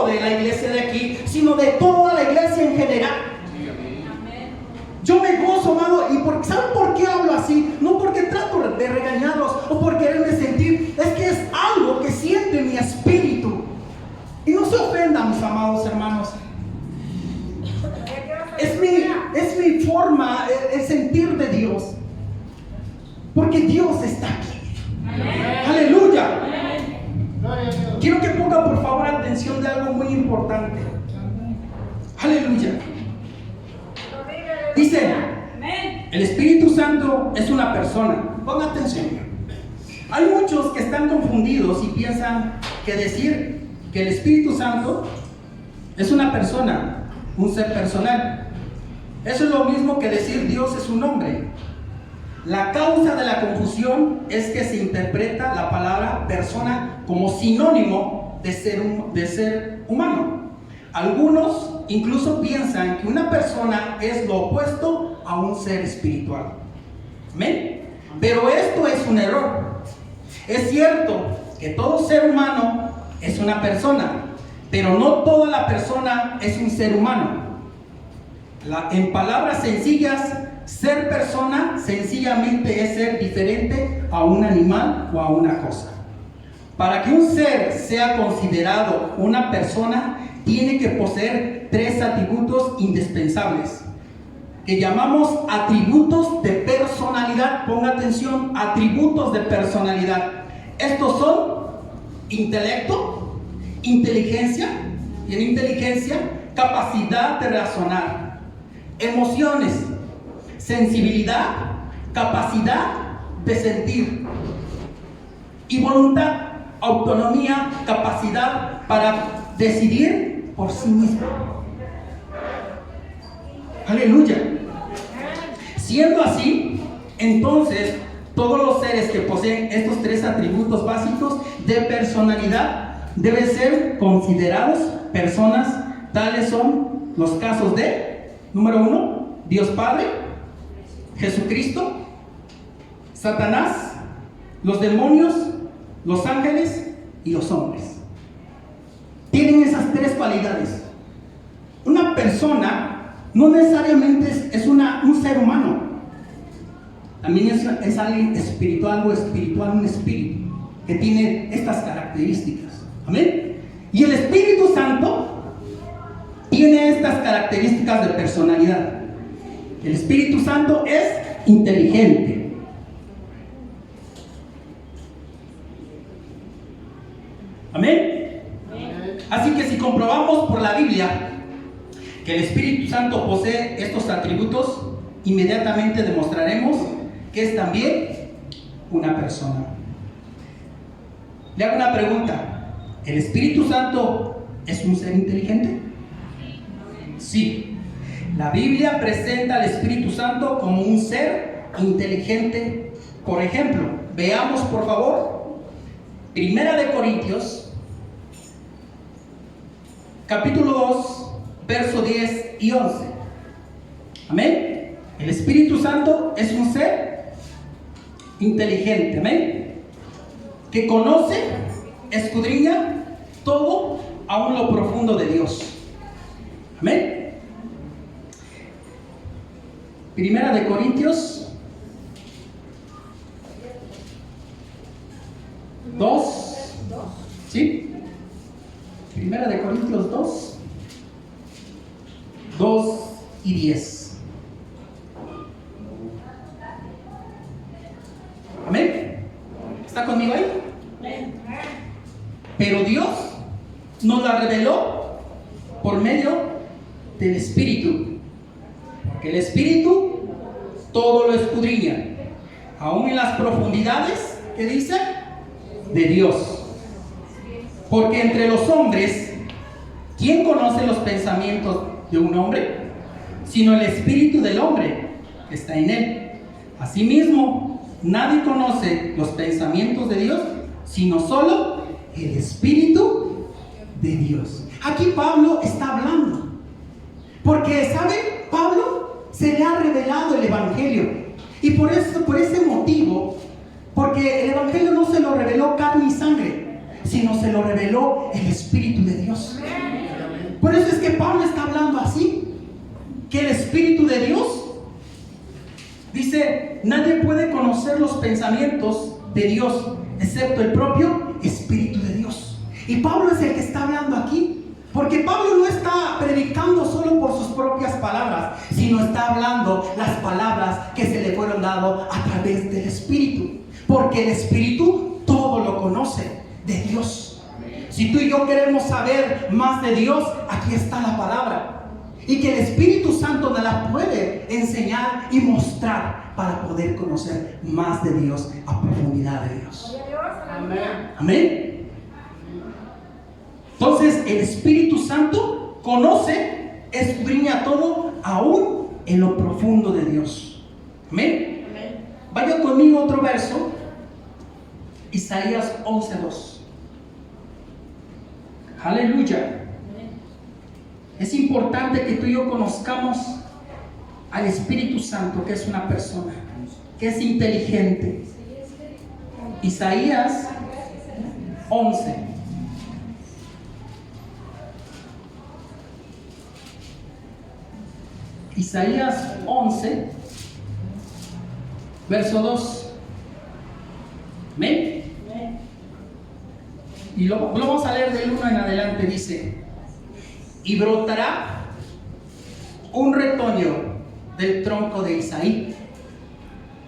solo de la iglesia de aquí, sino de toda la iglesia en general. Yo me gozo, amado, y ¿saben por qué hablo así? No porque trato de regañarlos o por quererme sentir, es que es algo que siente mi espíritu. Y no se ofendan, mis amados hermanos. Es mi forma, el sentir de Dios. Porque Dios está aquí. Aleluya. Quiero que pongan por favor atención de algo muy importante. Aleluya. Dice, el Espíritu Santo es una persona. Pongan atención. Hay muchos que están confundidos y piensan que decir que el Espíritu Santo es una persona, un ser personal. Eso es lo mismo que decir Dios es un hombre. La causa de la confusión es que se interpreta la palabra persona como sinónimo de ser humano. Algunos incluso piensan que una persona es lo opuesto a un ser espiritual. ¿Amén? Pero esto es un error. Es cierto que todo ser humano es una persona, pero no toda la persona es un ser humano. En palabras sencillas, ser persona sencillamente es ser diferente a un animal o a una cosa. Para que un ser sea considerado una persona, tiene que poseer 3 atributos indispensables, que llamamos atributos de personalidad. Ponga atención, atributos de personalidad. Estos son intelecto, inteligencia, y en inteligencia, capacidad de razonar, emociones, sensibilidad, capacidad de sentir, y voluntad, autonomía, capacidad para decidir por sí mismo. Aleluya. Siendo así, entonces todos los seres que poseen estos 3 atributos básicos de personalidad deben ser considerados personas. Tales son los casos de, número 1, Dios Padre, Jesucristo, Satanás, los demonios, los ángeles y los hombres. Tienen esas 3 cualidades. Una persona no necesariamente es un ser humano. También es alguien espiritual, algo espiritual, un espíritu que tiene estas características. Amén. Y el Espíritu Santo tiene estas características de personalidad. El Espíritu Santo es inteligente. Amén. Así que si comprobamos por la Biblia que el Espíritu Santo posee estos atributos, inmediatamente demostraremos que es también una persona. Le hago una pregunta: ¿el Espíritu Santo es un ser inteligente? Sí. La Biblia presenta al Espíritu Santo como un ser inteligente. Por ejemplo, veamos por favor Primera de Corintios, capítulo 2, verso 10 y 11. Amén. El Espíritu Santo es un ser inteligente. Amén. Que conoce, escudriña todo, aún lo profundo de Dios. Amén. Primera de Corintios 2. ¿Sí? Primera de Corintios 2 y 10. Amén. ¿Está conmigo ahí? Pero Dios nos la reveló por medio del Espíritu, porque el Espíritu todo lo escudriña, aún en las profundidades, ¿qué dice? De Dios. Porque entre los hombres, ¿quién conoce los pensamientos de un hombre? Sino el espíritu del hombre que está en él. Asimismo, nadie conoce los pensamientos de Dios, sino solo el Espíritu de Dios. Aquí Pablo está hablando, porque, ¿sabe? Pablo se le ha revelado el Evangelio, y por ese motivo, porque el Evangelio no se lo reveló carne y sangre, sino se lo reveló el Espíritu de Dios. Por eso es que Pablo está hablando así, que el Espíritu de Dios dice, nadie puede conocer los pensamientos de Dios excepto el propio Espíritu de Dios. Y Pablo es el que está hablando aquí, porque Pablo no está predicando solo por sus propias palabras, sino está hablando las palabras que se le fueron dadas a través del Espíritu, porque el Espíritu todo lo conoce de Dios. Si tú y yo queremos saber más de Dios, aquí está la palabra, y que el Espíritu Santo nos la puede enseñar y mostrar para poder conocer más de Dios, a profundidad de Dios. Amén. Entonces el Espíritu Santo conoce, escudriña todo, aún en lo profundo de Dios. Amén. Vaya conmigo a otro verso, Isaías 11:2. Aleluya. Es importante que tú y yo conozcamos al Espíritu Santo, que es una persona, que es inteligente. Isaías 11. Isaías 11, verso 2. ¿Amén? Y lo vamos a leer del 1 en adelante. Dice: y brotará un retoño del tronco de Isaí,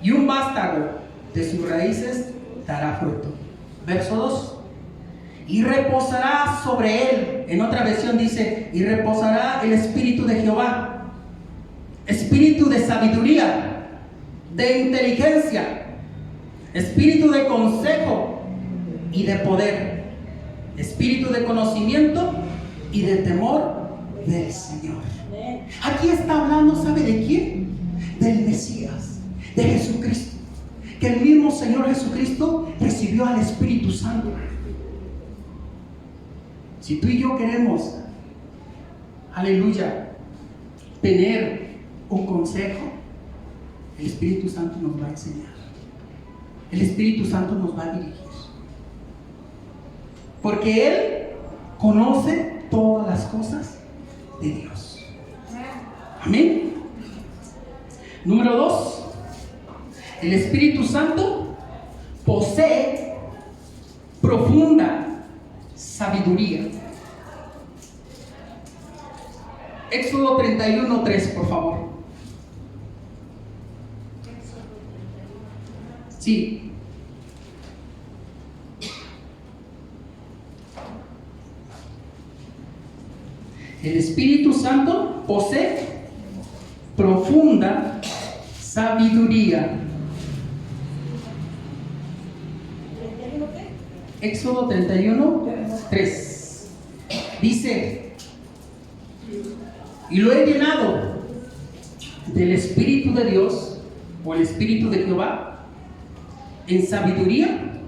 y un vástago de sus raíces dará fruto. Verso 2. Y reposará sobre él. En otra versión dice: y reposará el Espíritu de Jehová, espíritu de sabiduría, de inteligencia, espíritu de consejo y de poder, espíritu de conocimiento y de temor del Señor. Aquí está hablando, ¿sabe de quién? Del Mesías, de Jesucristo. Que el mismo Señor Jesucristo recibió al Espíritu Santo. Si tú y yo queremos, aleluya, tener un consejo, el Espíritu Santo nos va a enseñar. El Espíritu Santo nos va a dirigir. Porque Él conoce todas las cosas de Dios. Amén. Número 2. El Espíritu Santo posee profunda sabiduría. Éxodo 31:3, por favor. Sí. El Espíritu Santo posee profunda sabiduría. Éxodo 31:3 dice: y lo he llenado del Espíritu de Dios, o el Espíritu de Jehová, en sabiduría,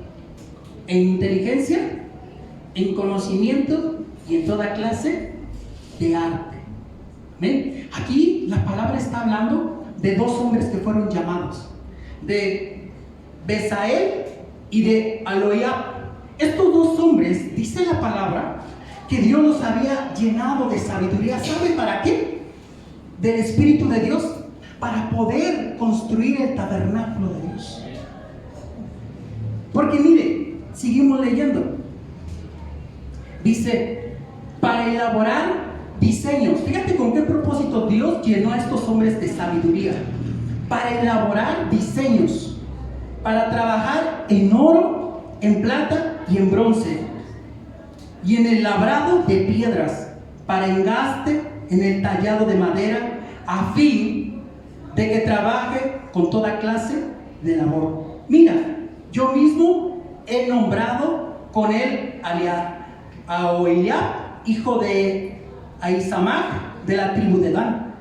en inteligencia, en conocimiento y en toda clase de arte. ¿Ven? Aquí la palabra está hablando de dos hombres que fueron llamados, de Besael y de Aloiab. Estos dos hombres, dice la palabra, que Dios los había llenado de sabiduría. ¿Sabe para qué? Del Espíritu de Dios, para poder construir el tabernáculo de Dios. Porque mire, seguimos leyendo. Dice: para elaborar diseños. Fíjate con qué propósito Dios llenó a estos hombres de sabiduría. Para elaborar diseños, para trabajar en oro, en plata y en bronce, y en el labrado de piedras, para engaste en el tallado de madera, a fin de que trabaje con toda clase de labor. Mira, yo mismo he nombrado con él a Oholiab, hijo de Ahisamac, de la tribu de Dan,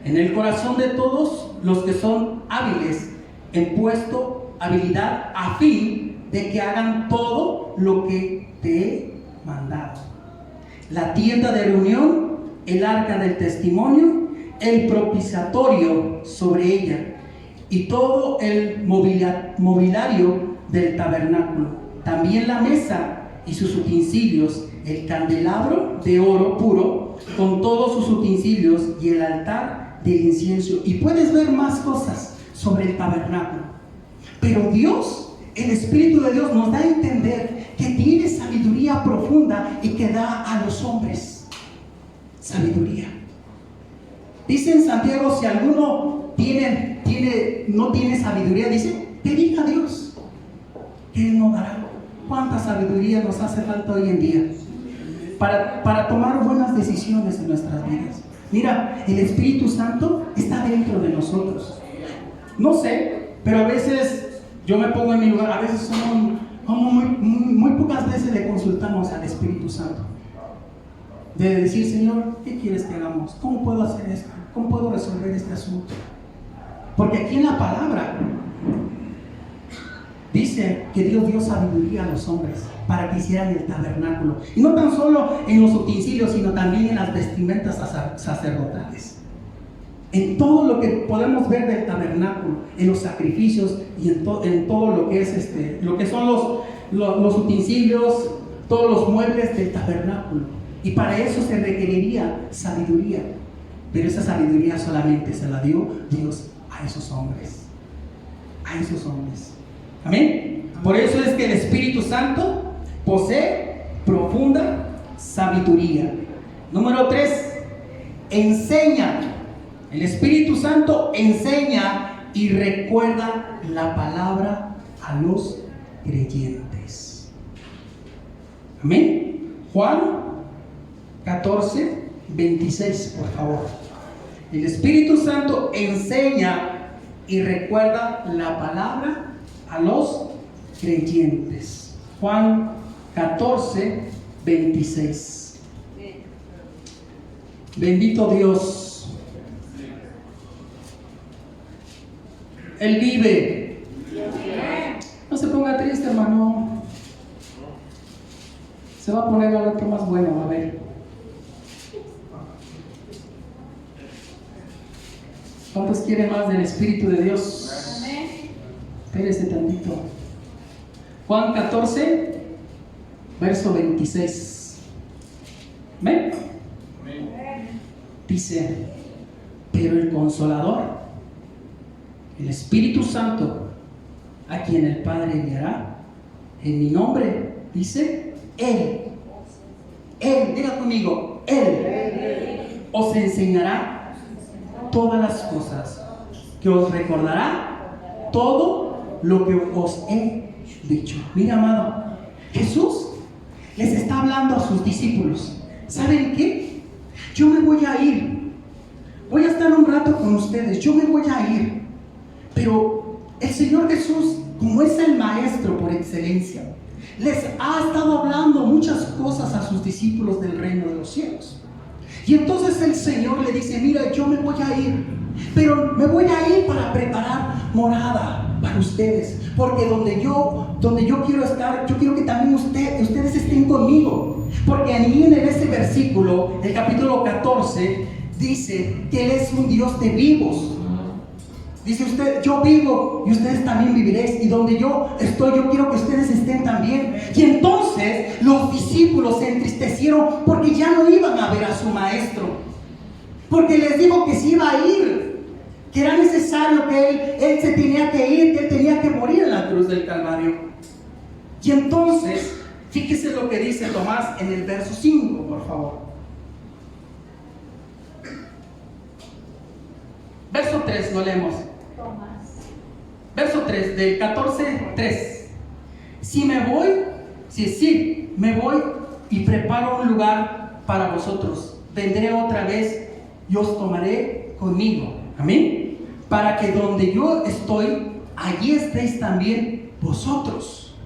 en el corazón de todos los que son hábiles, he puesto habilidad, a fin de que hagan todo lo que te he mandado: la tienda de reunión, el arca del testimonio, el propiciatorio sobre ella, y todo el mobiliario del tabernáculo, también la mesa y sus utensilios, el candelabro de oro puro con todos sus utensilios y el altar del incienso. Y puedes ver más cosas sobre el tabernáculo. Pero Dios, el Espíritu de Dios, nos da a entender que tiene sabiduría profunda y que da a los hombres sabiduría. Dice en Santiago, si alguno no tiene sabiduría, dice, pedid a Dios, que Él nos dará. ¿Cuánta sabiduría nos hace falta hoy en día para tomar buenas decisiones en nuestras vidas? Mira, el Espíritu Santo está dentro de nosotros. No sé, pero a veces yo me pongo en mi lugar. A veces muy pocas veces le consultamos al Espíritu Santo. De decir, Señor, ¿qué quieres que hagamos? ¿Cómo puedo hacer esto? ¿Cómo puedo resolver este asunto? Porque aquí en la palabra dice que Dios dio sabiduría a los hombres para que hicieran el tabernáculo. Y no tan solo en los utensilios, sino también en las vestimentas sacerdotales. En todo lo que podemos ver del tabernáculo, en los sacrificios y en todo lo que es lo que son los utensilios, todos los muebles del tabernáculo. Y para eso se requeriría sabiduría. Pero esa sabiduría solamente se la dio Dios a esos hombres. A esos hombres. Amén. Por eso es que el Espíritu Santo posee profunda sabiduría. Número 3, enseña. El Espíritu Santo enseña y recuerda la palabra a los creyentes. Amén. Juan 14, 26, por favor. El Espíritu Santo enseña y recuerda la palabra a los creyentes. Juan 14, 26. Bendito Dios. Él vive. No se ponga triste, hermano. Se va a poner al otro más bueno, a ver. ¿Cuántos quieren más del Espíritu de Dios? Amén. Espérese tantito. Juan 14, verso 26. ¿Ven? Dice, pero el Consolador, el Espíritu Santo, a quien el Padre enviará en mi nombre, dice, Él, diga conmigo, Él os enseñará todas las cosas, que os recordará todo lo que os he dicho. Mira, amado, Jesús les está hablando a sus discípulos. ¿Saben qué? Yo me voy a ir. Voy a estar un rato con ustedes. Yo me voy a ir. Pero el Señor Jesús, como es el Maestro por excelencia, les ha estado hablando muchas cosas a sus discípulos del reino de los cielos. Y entonces el Señor le dice, mira, yo me voy a ir, pero me voy a ir para preparar morada para ustedes, porque donde yo quiero estar, yo quiero que también ustedes estén conmigo, porque ahí en ese versículo, el capítulo 14, dice que Él es un Dios de vivos. Dice usted, yo vivo y ustedes también viviréis, y donde yo estoy, yo quiero que ustedes estén también. Y entonces los discípulos se entristecieron porque ya no iban a ver a su maestro, porque les dijo que se iba a ir, que era necesario que él se tenía que ir, que Él tenía que morir en la cruz del Calvario. Y entonces, fíjese lo que dice Tomás en el verso 5, por favor. Verso 3, lo leemos. Verso 3, del 14, 3. Si me voy y preparo un lugar para vosotros, vendré otra vez y os tomaré conmigo. Amén. Para que donde yo estoy, allí estéis también vosotros.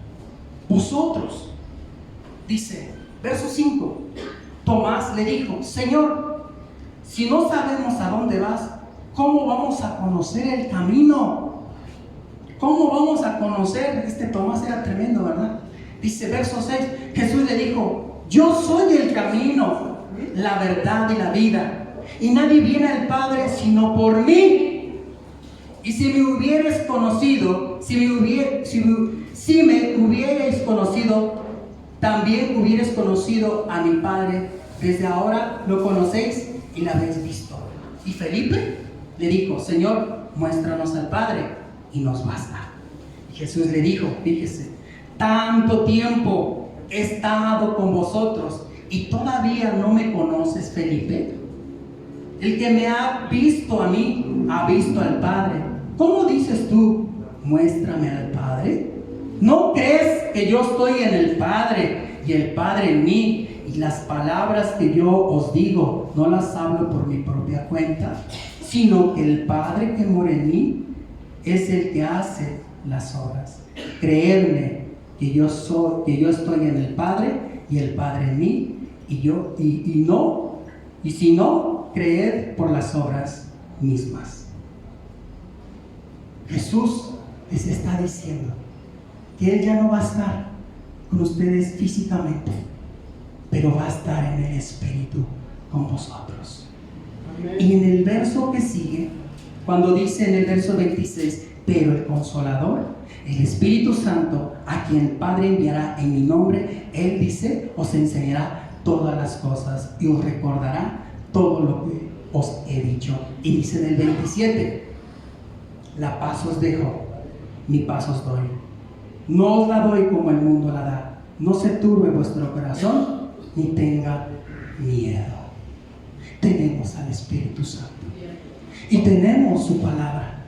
Vosotros. Dice, verso 5. Tomás le dijo, Señor, si no sabemos a dónde vas, ¿cómo vamos a conocer el camino? ¿Cómo vamos a conocer? Tomás era tremendo, ¿verdad? Dice verso 6, Jesús le dijo, yo soy el camino, la verdad y la vida, y nadie viene al Padre sino por mí. Y si me hubierais conocido, si me hubierais conocido, también hubierais conocido a mi Padre. Desde ahora lo conocéis y lo habéis visto. Y Felipe le dijo: Señor, muéstranos al Padre y nos basta. Y Jesús le dijo, fíjese, tanto tiempo he estado con vosotros y todavía no me conoces, Felipe. El que me ha visto a mí, ha visto al Padre. ¿Cómo dices tú, muéstrame al Padre? ¿No crees que yo estoy en el Padre y el Padre en mí? Y las palabras que yo os digo, no las hablo por mi propia cuenta, sino que el Padre que mora en mí es el que hace las obras. Creedme que yo estoy en el Padre y el Padre en mí, y si no, creed por las obras mismas. Jesús les está diciendo que Él ya no va a estar con ustedes físicamente, pero va a estar en el Espíritu con vosotros. Amén. Y en el verso que sigue, cuando dice en el verso 26, pero el Consolador, el Espíritu Santo, a quien el Padre enviará en mi nombre, Él dice, os enseñará todas las cosas y os recordará todo lo que os he dicho. Y dice en el 27, la paz os dejo, mi paz os doy. No os la doy como el mundo la da. No se turbe vuestro corazón, ni tenga miedo. Tenemos al Espíritu Santo y tenemos su palabra.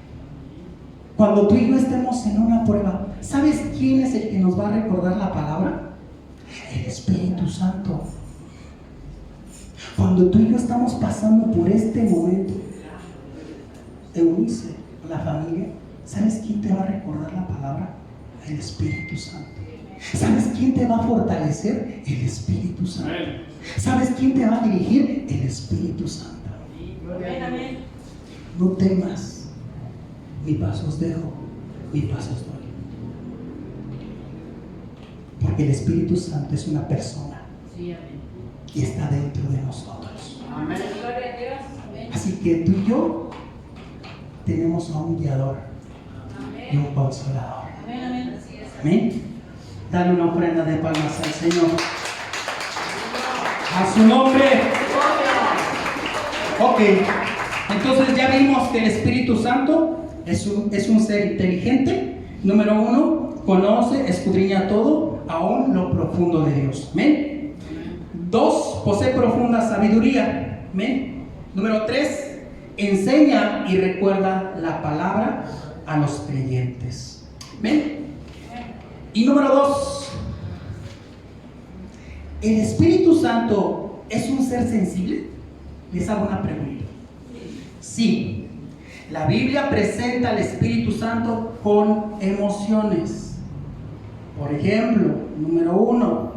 Cuando tú y yo estemos en una prueba, ¿sabes quién es el que nos va a recordar la palabra? El Espíritu Santo. Cuando tú y yo estamos pasando por este momento, Eunice, la familia, ¿sabes quién te va a recordar la palabra? El Espíritu Santo. ¿Sabes quién te va a fortalecer? El Espíritu Santo. ¿Sabes quién te va a dirigir? El Espíritu Santo. No temas, mi paz os dejo, mi paz os doy. Porque el Espíritu Santo es una persona y está dentro de nosotros. Amén. Así que tú y yo tenemos a un guiador y un consolador. Amén. Dale una ofrenda de palmas al Señor. A su nombre. Ok. Entonces ya vimos que el Espíritu Santo es un ser inteligente. Número 1, conoce, escudriña todo, aún lo profundo de Dios. Amén. 2, posee profunda sabiduría. Amén. Número 3, enseña y recuerda la palabra a los creyentes. Amén. Y número 2, ¿el Espíritu Santo es un ser sensible? Les hago una pregunta. Sí, la Biblia presenta al Espíritu Santo con emociones. Por ejemplo, número 1,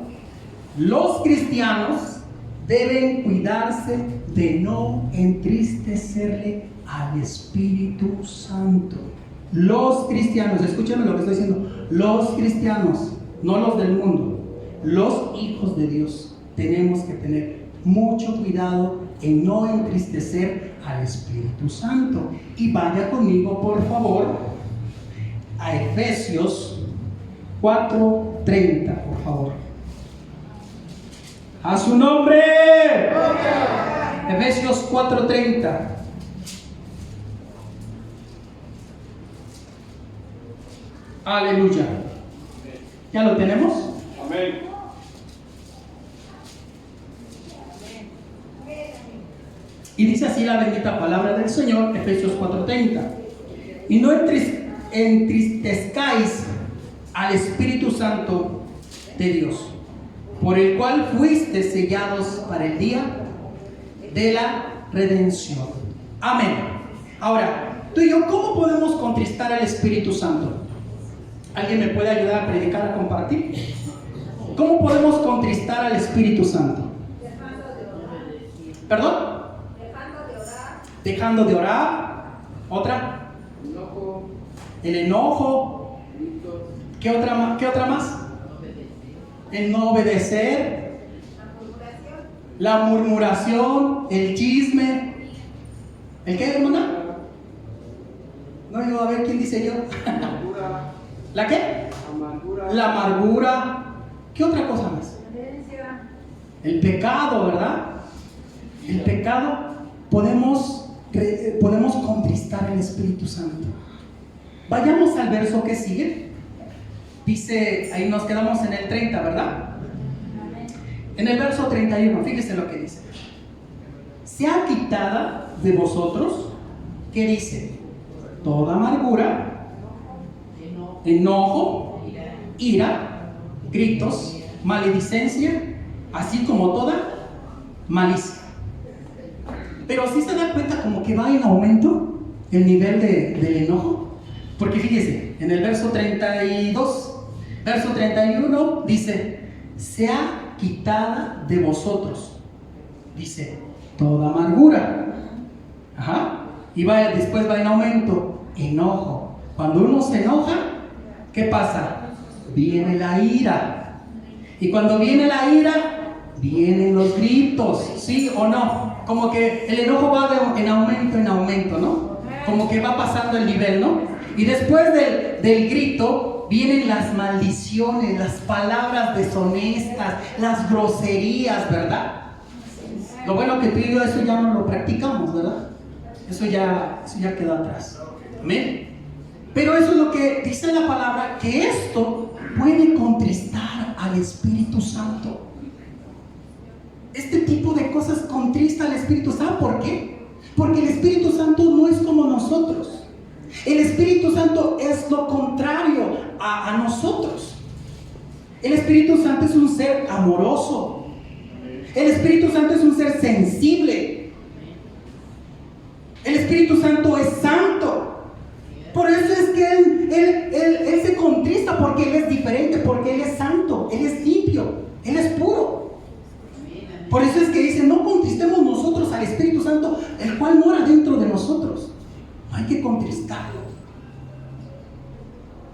los cristianos deben cuidarse de no entristecerle al Espíritu Santo. Los cristianos, escúchenme lo que estoy diciendo, los cristianos, no los del mundo, los hijos de Dios, tenemos que tener mucho cuidado en no entristecer al Espíritu Santo. Y vaya conmigo, por favor, a Efesios 4:30, por favor. ¡A su nombre! Efesios 4:30. Aleluya. ¿Ya lo tenemos? Amén. Y dice así la bendita palabra del Señor, Efesios 4:30. Y no entristezcáis al Espíritu Santo de Dios, por el cual fuiste sellados para el día de la redención. Amén. Ahora, tú y yo, ¿cómo podemos contristar al Espíritu Santo? ¿Alguien me puede ayudar a predicar, a compartir? ¿Cómo podemos contristar al Espíritu Santo? ¿Perdón? Dejando de orar. ¿Otra? El enojo. ¿Qué otra más? El no obedecer. La murmuración. El chisme. ¿El qué, hermana? No, yo a ver quién dice yo. ¿La qué? La amargura. ¿Qué otra cosa más? El pecado, ¿verdad? El pecado podemos contristar al Espíritu Santo. Vayamos al verso que sigue. Dice, ahí nos quedamos en el 30, ¿verdad? En el verso 31, fíjese lo que dice. Sea quitada de vosotros, ¿qué dice? Toda amargura, enojo, ira, gritos, maledicencia, así como toda malicia. Pero si se da cuenta como que va en aumento el nivel del enojo. Porque fíjese, en el verso 32, verso 31 dice, sea quitada de vosotros, dice, toda amargura. Ajá. Y después va en aumento, enojo. Cuando uno se enoja, ¿qué pasa? Viene la ira. Y cuando viene la ira, vienen los gritos, ¿sí o no? Como que el enojo va en aumento, ¿no? Como que va pasando el nivel, ¿no? Y después del grito vienen las maldiciones, las palabras deshonestas, las groserías, ¿verdad? Lo bueno que tú y yo eso ya no lo practicamos, ¿verdad? Eso ya quedó atrás. Amén. Pero eso es lo que dice la palabra, que esto puede contristar al Espíritu Santo. Este tipo de cosas contrista al Espíritu. ¿Sabe por qué? Porque el Espíritu Santo no es como nosotros. El Espíritu Santo es lo contrario a nosotros. El Espíritu Santo es un ser amoroso. El Espíritu Santo es un ser sensible. El Espíritu Santo es santo. Por eso es que él se contrista, porque Él es diferente, porque Él es santo, Él es limpio, Él es puro. Por eso es que dice, no contristemos nosotros al Espíritu Santo, el cual mora dentro de nosotros. No hay que contristarlo.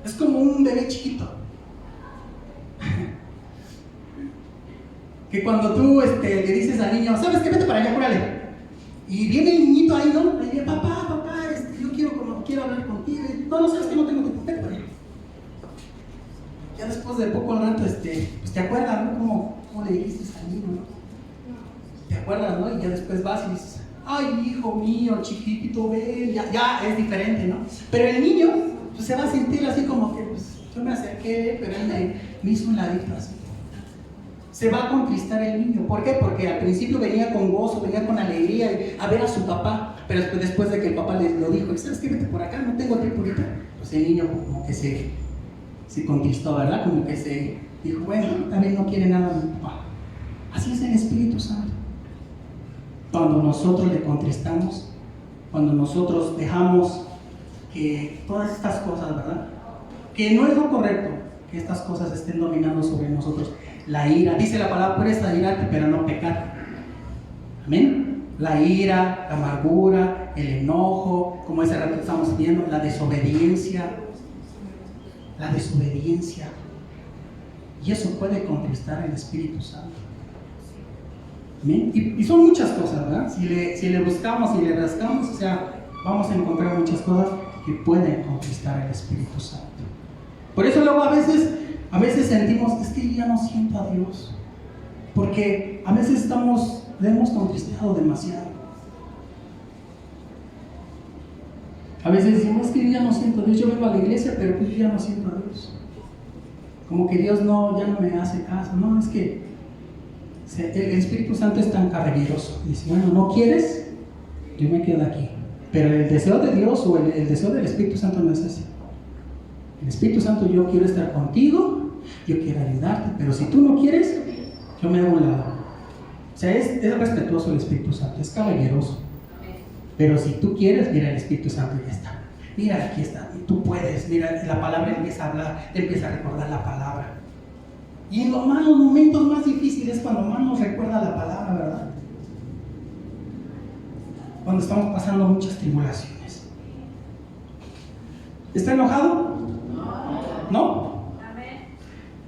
Es como un bebé chiquito. Que cuando tú le dices al niño, ¿sabes qué? Vete para allá, cúrale. Y viene el niñito ahí, ¿no? Y dice, papá, yo quiero hablar contigo. No, sabes que no tengo tiempo, vete para allá. Ya después de poco rato, pues te acuerdas, ¿no? ¿Cómo le dijiste al niño, no? ¿Te acuerdas, no? Y ya después vas y dices, ay, hijo mío, chiquitito, ven, ya es diferente, ¿no? Pero el niño, pues se va a sentir así como que, pues, yo me acerqué, pero él me hizo un ladito así. Se va a contristar el niño. ¿Por qué? Porque al principio venía con gozo, venía con alegría a ver a su papá, pero después de que el papá le lo dijo, ¿sabes qué? Vete por acá, no tengo tiempo ahorita. Pues el niño como que se contristó, ¿verdad? Como que se dijo, bueno, también no quiere nada de mi papá. Así es el Espíritu Santo. Cuando nosotros le contristamos, cuando nosotros dejamos que todas estas cosas, ¿verdad? Que no es lo correcto, que estas cosas estén dominando sobre nosotros. La ira, dice la palabra, puedes irarte, pero no pecar. Amén. La ira, la amargura, el enojo, como ese rato estamos viendo, la desobediencia. La desobediencia. Y eso puede contristar al Espíritu Santo. Amén. Y son muchas cosas, ¿verdad? Si le buscamos y le rascamos, o sea, vamos a encontrar muchas cosas que pueden contristar al Espíritu Santo. Por eso luego a veces sentimos, es que ya no siento a Dios, porque a veces le hemos contristado demasiado. A veces decimos, es que yo ya no siento a Dios, yo vengo a la iglesia, pero pues yo ya no siento a Dios. Como que Dios ya no me hace caso. No, es que el Espíritu Santo es tan caballeroso. Dice, bueno, ¿no quieres? Yo me quedo aquí. Pero el deseo de Dios o el deseo del Espíritu Santo no es así. El Espíritu Santo, yo quiero estar contigo, yo quiero ayudarte, pero si tú no quieres, yo me hago a un lado. O sea, es respetuoso el Espíritu Santo, es caballeroso. Pero si tú quieres, mira, el Espíritu Santo ya está. Mira, aquí está, tú puedes. Mira, la palabra empieza a hablar, empieza a recordar la palabra. Y en los momentos más difíciles, cuando más nos recuerda la palabra, ¿verdad? Cuando estamos pasando muchas tribulaciones. ¿Está enojado? ¿No?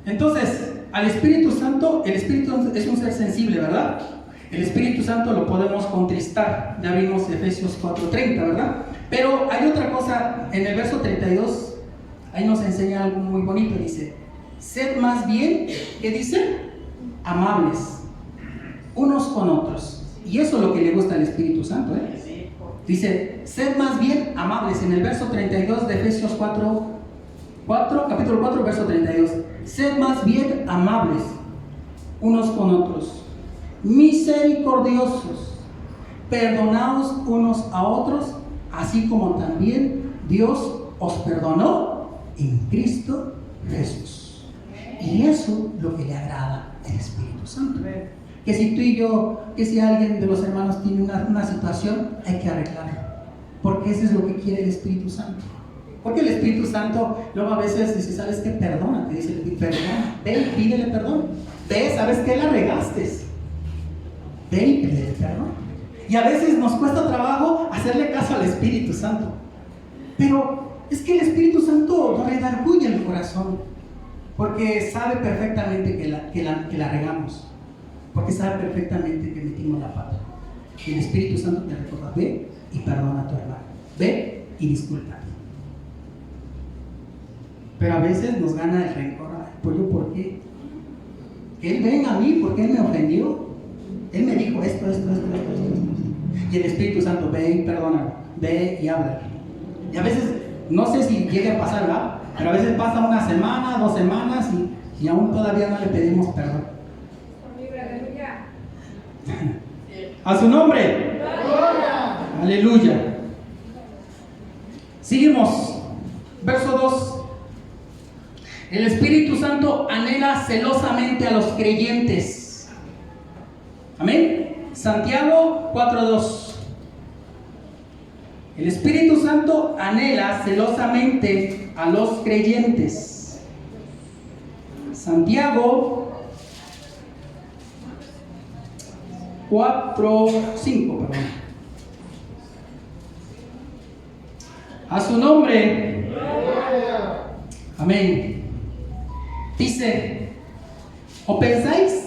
Entonces, al Espíritu Santo, el Espíritu es un ser sensible, ¿verdad? El Espíritu Santo lo podemos contristar. Ya vimos Efesios 4:30, ¿verdad? Pero hay otra cosa, en el verso 32, ahí nos enseña algo muy bonito. Dice, sed más bien, ¿qué dice? Amables. unos con otros. Y eso es lo que le gusta al Espíritu Santo, Dice, sed más bien amables, en el verso 32 de Efesios 4, capítulo 4, verso 32. Sed más bien amables unos con otros, misericordiosos, perdonaos unos a otros, así como también Dios os perdonó en Cristo Jesús. Y eso es lo que le agrada al Espíritu Santo. Que si tú y yo, que si alguien de los hermanos tiene una situación, hay que arreglarlo. Porque eso es lo que quiere el Espíritu Santo. Porque el Espíritu Santo luego a veces dice, ¿sabes qué? Perdona, te dice, perdona, ve y pídele perdón. Ve, ¿sabes qué? La regaste. Ve y pídele perdón. Y a veces nos cuesta trabajo hacerle caso al Espíritu Santo. Pero es que el Espíritu Santo nos redarguye el corazón. Porque sabe perfectamente que la regamos. Porque sabe perfectamente que metimos la pata. Y el Espíritu Santo te recuerda, ve y perdona a tu hermano. Ve y disculpa. Pero a veces nos gana el rencor. Pues yo, ¿por qué? Él venga a mí porque él me ofendió. Él me dijo esto. Y el Espíritu Santo, ve y perdónalo. Ve y habla. Y a veces, no sé si llegue a pasar, ¿verdad? Pero a veces pasa una semana, 2 semanas y aún todavía no le pedimos perdón. A su nombre. Aleluya. Seguimos. Verso 2. El Espíritu Santo anhela celosamente a los creyentes. Amén. Santiago 4:2. El Espíritu Santo anhela celosamente a los creyentes. Santiago 4:5, perdón. A su nombre. Amén. Dice, ¿o pensáis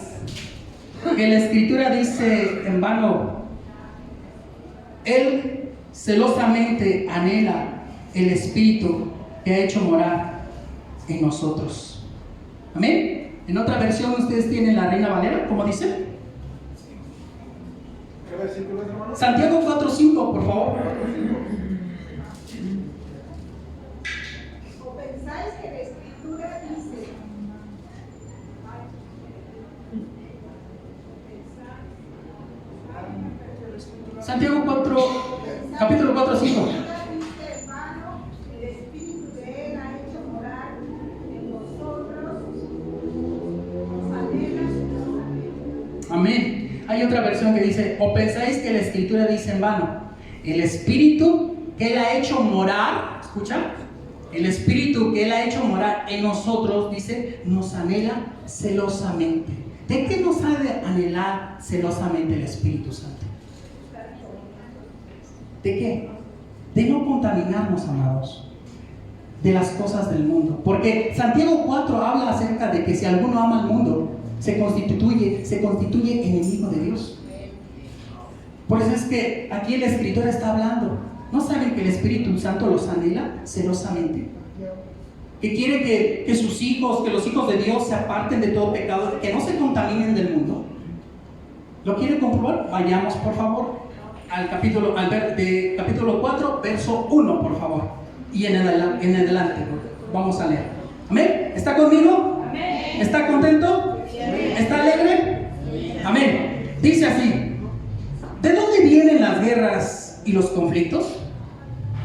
que la Escritura dice en vano? Él celosamente anhela el Espíritu que ha hecho morar en nosotros. Amén. En otra versión ustedes tienen la Reina Valera, ¿cómo dice? ¿Qué versículo es, hermano? Santiago 4:5, por favor. ¿O pensáis que la Escritura dice? Santiago 4, capítulo 4:5. El Espíritu de Él ha hecho morar en nosotros, nos anhela celosamente. Amén. Hay otra versión que dice, ¿o pensáis que la Escritura dice en vano? El Espíritu que Él ha hecho morar, escucha, el Espíritu que Él ha hecho morar en nosotros, dice, nos anhela celosamente. ¿De qué nos ha de anhelar celosamente el Espíritu Santo? ¿De qué? De no contaminarnos, amados, de las cosas del mundo. Porque Santiago 4 habla acerca de que si alguno ama al mundo, se constituye enemigo de Dios. Por eso es que aquí el escritor está hablando. ¿No saben que el Espíritu Santo los anhela celosamente? Que quiere que sus hijos, que los hijos de Dios se aparten de todo pecado, que no se contaminen del mundo. ¿Lo quiere comprobar? Vayamos, por favor, al capítulo 4, verso 1, por favor. Y en adelante, vamos a leer. ¿Amén? ¿Está conmigo? Amén. ¿Está contento? ¿Está alegre? Amén. Dice así: ¿de dónde vienen las guerras y los conflictos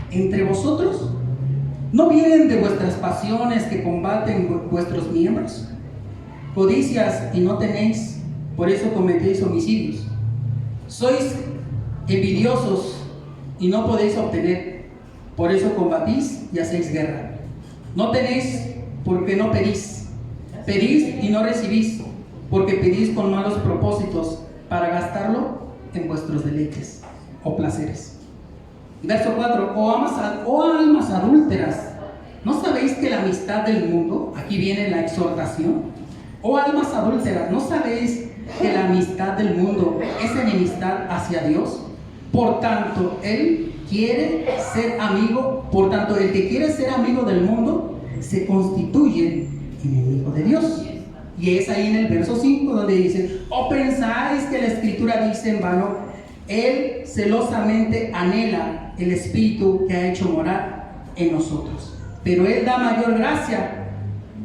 entre vosotros? ¿No vienen de vuestras pasiones que combaten vuestros miembros? Codicias y no tenéis, por eso cometéis homicidios. Sois envidiosos y no podéis obtener, por eso combatís y hacéis guerra. No tenéis porque no pedís. Pedís y no recibís, porque pedís con malos propósitos para gastarlo en vuestros deleites o placeres. Verso 4. Oh almas adúlteras, ¿no sabéis que la amistad del mundo, aquí viene la exhortación? Oh almas adúlteras, ¿no sabéis que la amistad del mundo es enemistad hacia Dios? Por tanto, el que quiere ser amigo del mundo se constituye enemigo de Dios. Y es ahí en el verso 5 donde dice: ¿o pensáis que la Escritura dice en vano? Él celosamente anhela el Espíritu que ha hecho morar en nosotros, pero Él da mayor gracia.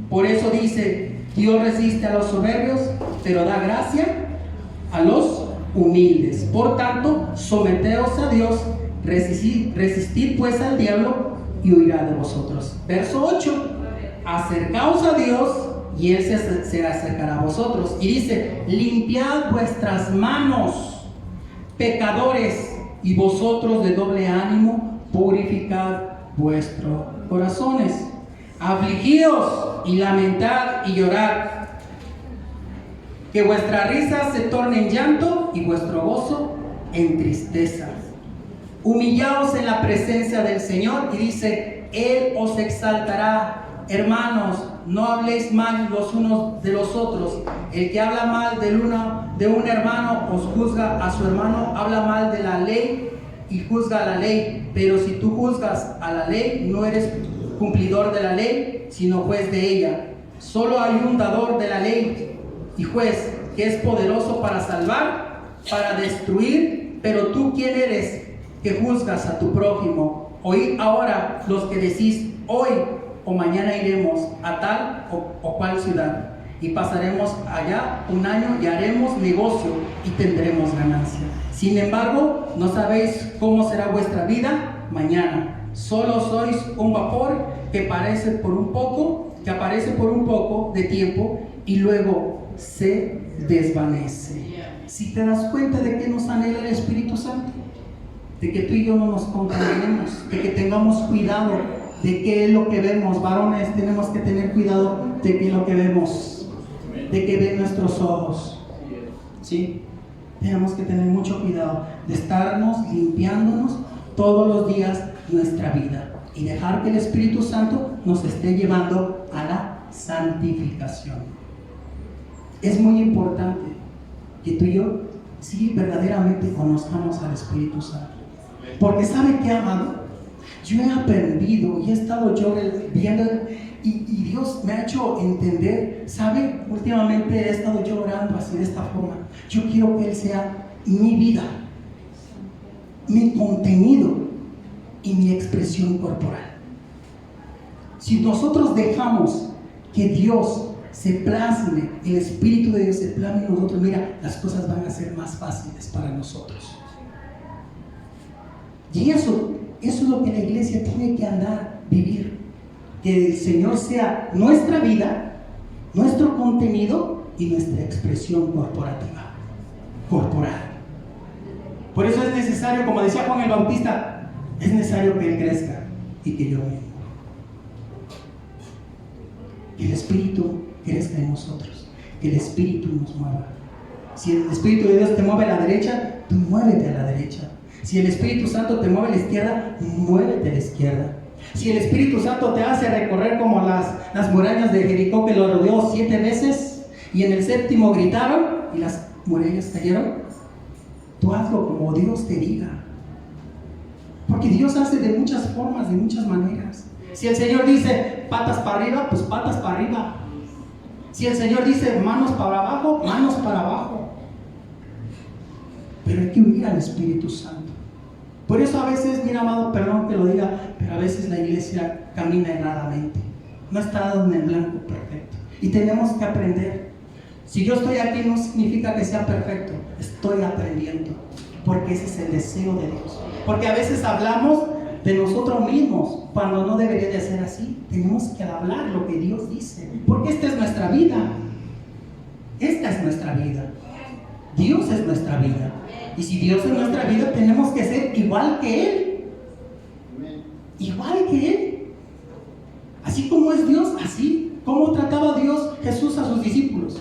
Por eso dice: Dios resiste a los soberbios, pero da gracia a los humildes. Por tanto, someteos a Dios, resistid pues al diablo y huirá de vosotros. Verso 8: acercaos a Dios y Él se acercará a vosotros. Y dice: limpiad vuestras manos, pecadores, y vosotros de doble ánimo, purificad vuestros corazones. Afligidos y lamentad y llorad, que vuestra risa se torne en llanto y vuestro gozo en tristeza. Humillaos en la presencia del Señor, y dice: Él os exaltará. Hermanos, no habléis mal los unos de los otros. El que habla mal de un hermano os juzga a su hermano, habla mal de la ley y juzga a la ley. Pero si tú juzgas a la ley, no eres cumplidor de la ley, sino juez de ella. Solo hay un dador de la ley y juez, que es poderoso para salvar, para destruir. Pero tú, ¿quién eres que juzgas a tu prójimo? Oíd ahora los que decís: hoy o mañana iremos a tal o cual ciudad, y pasaremos allá un año y haremos negocio y tendremos ganancia. Sin embargo, no sabéis cómo será vuestra vida mañana. Solo sois un vapor que aparece por un poco de tiempo y luego se desvanece. Si te das cuenta de que nos anhela el Espíritu Santo, de que tú y yo no nos contaminemos, de que tengamos cuidado de qué es lo que vemos. Varones, tenemos que tener cuidado de qué es lo que vemos, de qué ven nuestros ojos, ¿sí? Tenemos que tener mucho cuidado de estarnos limpiándonos todos los días nuestra vida y dejar que el Espíritu Santo nos esté llevando a la santificación. Es muy importante que tú y yo sí verdaderamente conozcamos al Espíritu Santo, porque ¿sabe qué, amado? Yo he aprendido y he estado yo viendo y Dios me ha hecho entender. ¿Sabe? Últimamente he estado yo orando así, de esta forma. Yo quiero que Él sea mi vida, mi contenido y mi expresión corporal. Si nosotros dejamos que Dios se plasme, el Espíritu de Dios se plasme en nosotros, mira, las cosas van a ser más fáciles para nosotros. Y eso es lo que la iglesia tiene que vivir. Que el Señor sea nuestra vida, nuestro contenido y nuestra expresión corporal. Por eso es necesario, como decía Juan el Bautista, es necesario que Él crezca y que yo mengue. Que el Espíritu crezca en nosotros, que el Espíritu nos mueva. Si el Espíritu de Dios te mueve a la derecha, tú muévete a la derecha. Si el Espíritu Santo te mueve a la izquierda, muévete a la izquierda. Si el Espíritu Santo te hace recorrer como las murallas de Jericó, que lo rodeó 7 veces y en el 7º gritaron y las murallas cayeron, tú hazlo como Dios te diga. Porque Dios hace de muchas formas, de muchas maneras. Si el Señor dice patas para arriba, pues patas para arriba. Si el Señor dice manos para abajo, manos para abajo. Pero hay que huir al Espíritu Santo. Por eso a veces, mira, amado, perdón que lo diga, pero a veces la iglesia camina erradamente. No está dado en el blanco perfecto. Y tenemos que aprender. Si yo estoy aquí no significa que sea perfecto. Estoy aprendiendo. Porque ese es el deseo de Dios. Porque a veces hablamos de nosotros mismos cuando no debería de ser así. Tenemos que hablar lo que Dios dice. Porque esta es nuestra vida. Esta es nuestra vida. Dios es nuestra vida. Y si Dios es nuestra vida, tenemos que ser igual que Él. Igual que Él. Así como es Dios, así. ¿Cómo trataba Dios Jesús a sus discípulos?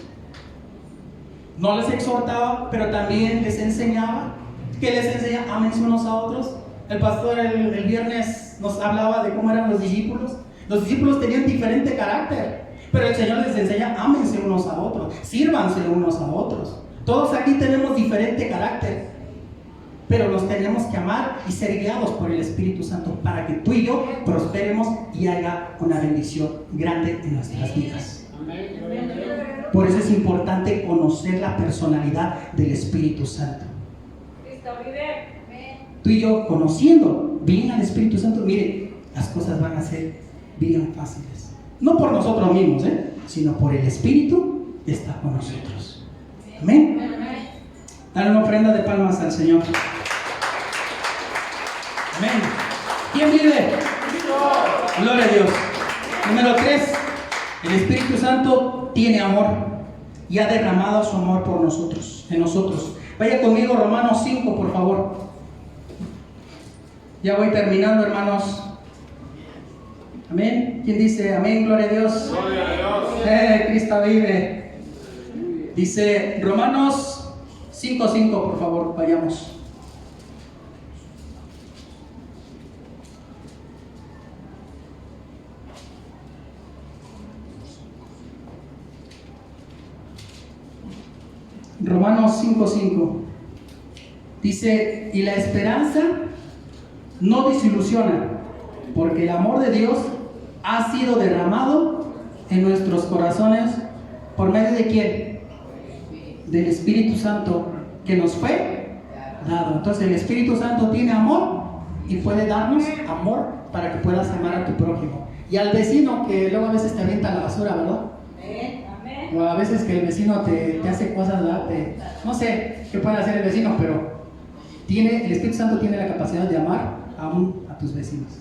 No les exhortaba, pero también les enseñaba. ¿Qué les enseña? Ámense unos a otros. El pastor el viernes nos hablaba de cómo eran los discípulos. Los discípulos tenían diferente carácter, pero el Señor les enseña: ámense unos a otros, sírvanse unos a otros. Todos aquí tenemos diferente carácter, pero nos tenemos que amar y ser guiados por el Espíritu Santo para que tú y yo prosperemos y haya una bendición grande en nuestras vidas. Amén. Por eso es importante conocer la personalidad del Espíritu Santo. Tú y yo, conociendo bien al Espíritu Santo, mire, las cosas van a ser bien fáciles. No por nosotros mismos, sino por el Espíritu que está con nosotros. Amén. Dale una ofrenda de palmas al Señor. Amén. ¿Quién vive? Gloria a Dios. Número 3. El Espíritu Santo tiene amor y ha derramado su amor por nosotros, en nosotros. Vaya conmigo, Romanos 5, por favor. Ya voy terminando, hermanos. Amén. ¿Quién dice amén? Gloria a Dios. Gloria a Dios. Cristo vive. Dice Romanos 5:5, por favor, vayamos. Romanos 5:5 dice: y la esperanza no desilusiona, porque el amor de Dios ha sido derramado en nuestros corazones por medio de ¿quién? Del Espíritu Santo que nos fue dado. Entonces el Espíritu Santo tiene amor y puede darnos amor para que puedas amar a tu prójimo y al vecino que luego a veces te avienta la basura, ¿verdad? O a veces que el vecino te hace cosas, ¿verdad? No sé qué puede hacer el vecino, pero el Espíritu Santo tiene la capacidad de amar aún a tus vecinos.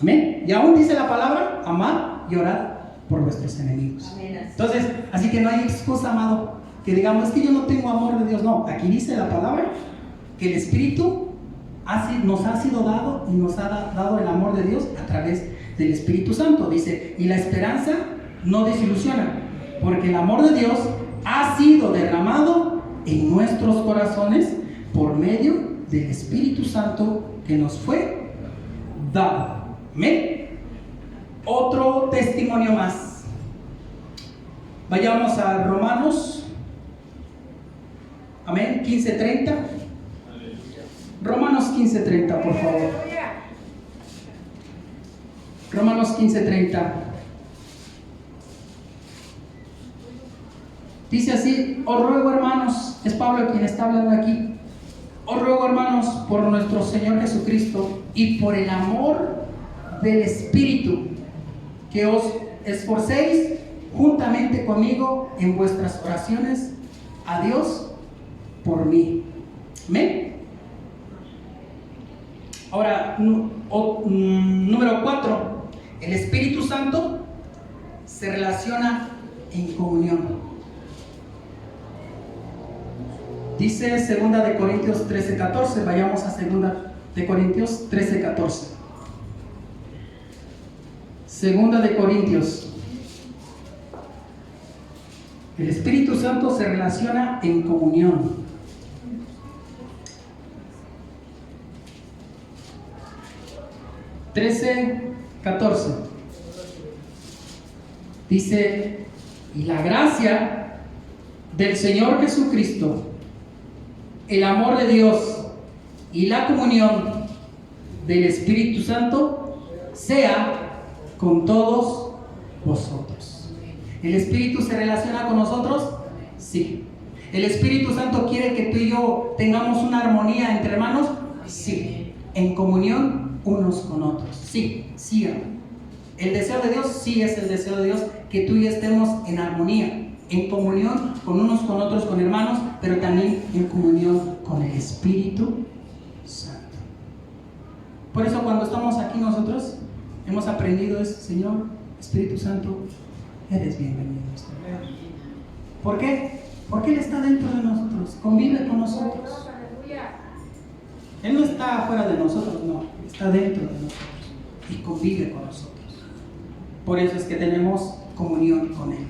Amén. Y aún dice la palabra: amar y orar por vuestros enemigos. Entonces, así que no hay excusa, amado, que digamos: es que yo no tengo amor de Dios. No, aquí dice la palabra que el Espíritu nos ha sido dado y nos ha dado el amor de Dios a través del Espíritu Santo. Dice: y la esperanza no desilusiona, porque el amor de Dios ha sido derramado en nuestros corazones por medio del Espíritu Santo que nos fue dado. Amén. Otro testimonio más. Vayamos a Romanos. Amén. 15:30. Romanos 15:30, por favor. Romanos 15:30. Dice así: os ruego, hermanos, es Pablo quien está hablando aquí. Os ruego, hermanos, por nuestro Señor Jesucristo y por el amor del Espíritu, que os esforcéis juntamente conmigo en vuestras oraciones a Dios por mí. Amén. Ahora, número 4. El Espíritu Santo se relaciona en comunión. Dice 2 de Corintios 13:14. Vayamos a 2 de Corintios 13:14. 2 de Corintios. El Espíritu Santo se relaciona en comunión. (13:14) dice: y la gracia del Señor Jesucristo, el amor de Dios y la comunión del Espíritu Santo sea con todos vosotros. ¿El Espíritu se relaciona con nosotros? Sí. ¿El Espíritu Santo quiere que tú y yo tengamos una armonía entre hermanos? Sí. ¿En comunión unos con otros? Sí, sí. ¿El deseo de Dios? Sí, es el deseo de Dios que tú y yo estemos en armonía, en comunión con unos con otros, con hermanos, pero también en comunión con el Espíritu Santo. Por eso cuando estamos aquí nosotros hemos aprendido eso: Señor, Espíritu Santo, eres bienvenido. ¿Por qué? Porque Él está dentro de nosotros, convive con nosotros. Él no está fuera de nosotros, no, está dentro de nosotros y convive con nosotros. Por eso es que tenemos comunión con Él.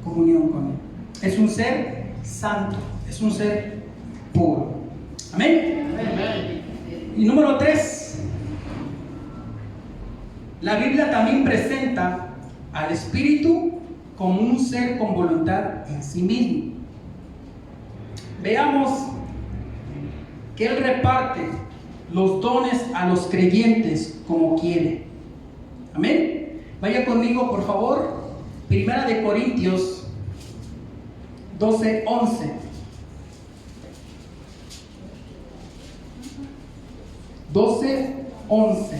Comunión con Él. Es un ser santo, es un ser puro. Amén. Amén. Y número 3, la Biblia también presenta al Espíritu como un ser con voluntad en sí mismo. Veamos que Él reparte los dones a los creyentes como quiere. Amén. Vaya conmigo, por favor, 1 de Corintios 12:11. 12:11.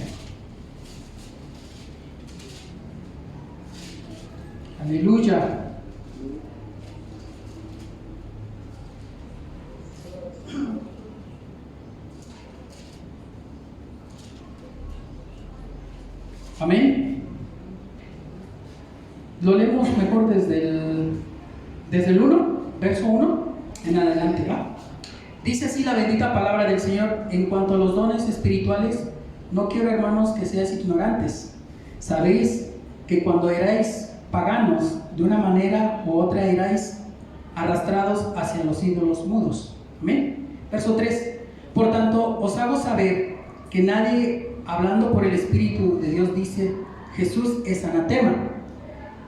Aleluya. Amén. Lo leemos mejor desde el 1, verso 1 en adelante, ¿va? Dice así la bendita palabra del Señor: en cuanto a los dones espirituales, no quiero, hermanos, que seáis ignorantes. Sabéis que cuando erais paganos, de una manera u otra erais arrastrados hacia los ídolos mudos. Amén. Verso 3. Por tanto, os hago saber que nadie, hablando por el Espíritu de Dios, dice Jesús es anatema.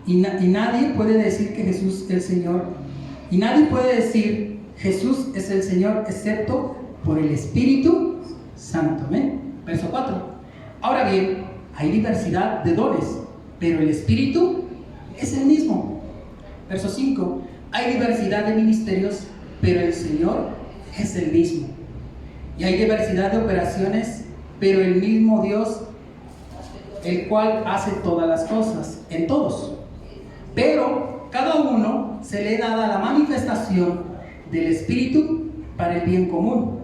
Y nadie puede decir que Jesús es el Señor. Y nadie puede decir Jesús es el Señor excepto por el Espíritu Santo. Amén. Verso 4. Ahora bien, hay diversidad de dones, pero el Espíritu es el mismo. Verso 5. Hay diversidad de ministerios, pero el Señor es el mismo. Y hay diversidad de operaciones, pero el mismo Dios, el cual hace todas las cosas en todos. Pero cada uno se le da la manifestación del Espíritu para el bien común.